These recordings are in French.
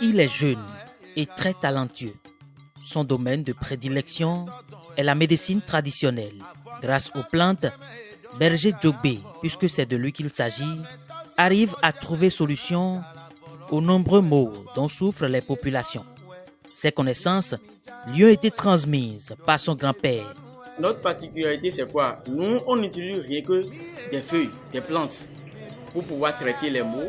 Il est jeune et très talentueux. Son domaine de prédilection est la médecine traditionnelle. Grâce aux plantes, Berger Djogbe, puisque c'est de lui qu'il s'agit, arrive à trouver solution aux nombreux maux dont souffrent les populations. Ces connaissances lui ont été transmises par son grand-père. Notre particularité, c'est quoi? Nous, on n'utilise rien que des feuilles, des plantes pour pouvoir traiter les maux.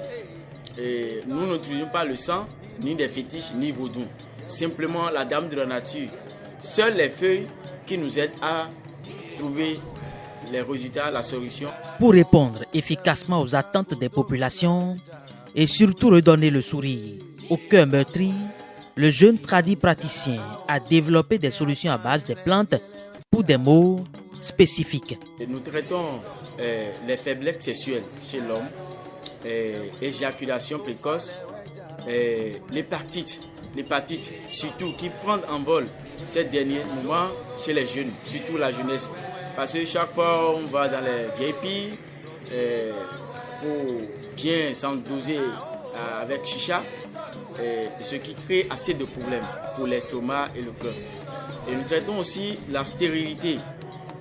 Et nous n'utilisons pas le sang, ni des fétiches, ni vaudou. Simplement la dame de la nature. Seules les feuilles qui nous aident à trouver les résultats, la solution. Pour répondre efficacement aux attentes des populations et surtout redonner le sourire au cœur meurtri, le jeune praticien a développé des solutions à base des plantes pour des maux spécifiques. Et nous traitons les faiblesses sexuelles chez l'homme, éjaculation précoce, l'hépatite surtout qui prend en vol ces derniers moments chez les jeunes, surtout la jeunesse. Parce que chaque fois on va dans les vieilles pour bien s'endoser avec chicha, ce qui crée assez de problèmes pour l'estomac et le cœur. Et nous traitons aussi la stérilité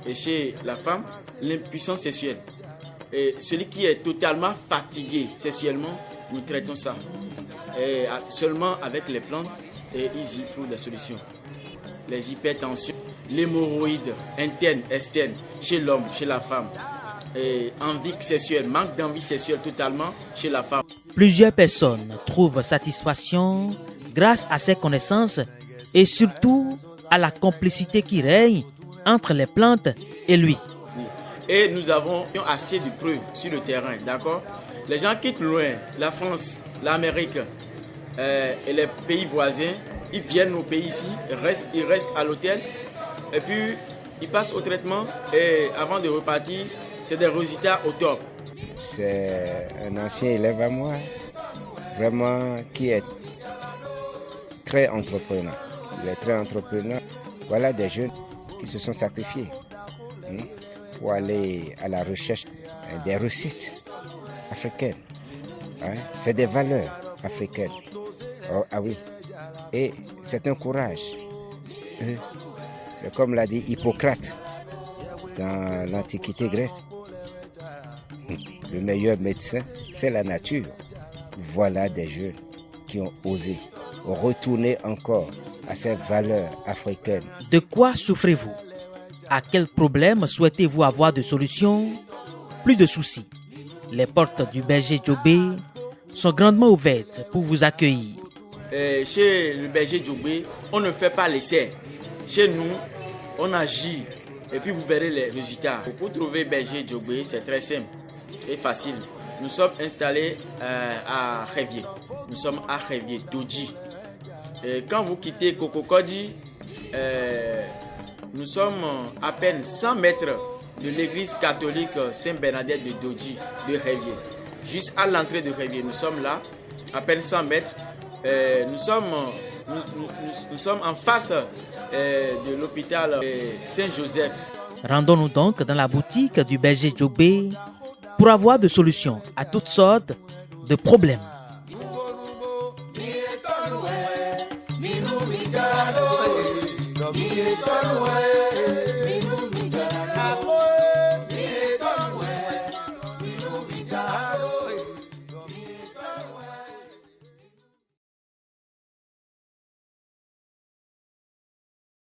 et chez la femme, l'impuissance sexuelle. Et celui qui est totalement fatigué sexuellement, nous traitons ça. Et seulement avec les plantes, et ils y trouvent des solutions. Les hypertensions, l'hémorroïde interne, externe, chez l'homme, chez la femme. Et envie sexuelle, manque d'envie sexuelle totalement chez la femme. Plusieurs personnes trouvent satisfaction grâce à ces connaissances et surtout à la complicité qui règne entre les plantes et lui. Et nous avons assez de preuves sur le terrain, d'accord? Les gens quittent loin, la France, l'Amérique et les pays voisins, ils viennent au pays ici, ils restent à l'hôtel et puis ils passent au traitement et avant de repartir, c'est des résultats au top. C'est un ancien élève à moi, vraiment qui est très entrepreneur. Il est très entrepreneur. Voilà des jeunes qui se sont sacrifiés pour aller à la recherche des recettes africaines. C'est des valeurs africaines. Oh, ah oui. Et c'est un courage. C'est comme l'a dit Hippocrate dans l'Antiquité grecque. Le meilleur médecin, c'est la nature. Voilà des jeunes qui ont osé retourner encore à ces valeurs africaines. De quoi souffrez-vous? À quel problème souhaitez-vous avoir de solution? Plus de soucis. Les portes du berger Djogbe sont grandement ouvertes pour vous accueillir. Chez le berger Djogbe, on ne fait pas l'essai. Chez nous, on agit et puis vous verrez les résultats. Pour trouver berger Djogbe, c'est très simple et facile. Nous sommes installés à Révier. Nous sommes à Révier, Dodji. Et quand vous quittez Kokokodi, nous sommes à peine 100 mètres de l'église catholique Saint-Bernadette de Dodji, de Révier. Juste à l'entrée de Révier, nous sommes là, à peine 100 mètres. Nous sommes en face de l'hôpital Saint-Joseph. Rendons-nous donc dans la boutique du berger Djogbe pour avoir de solutions à toutes sortes de problèmes. Nobody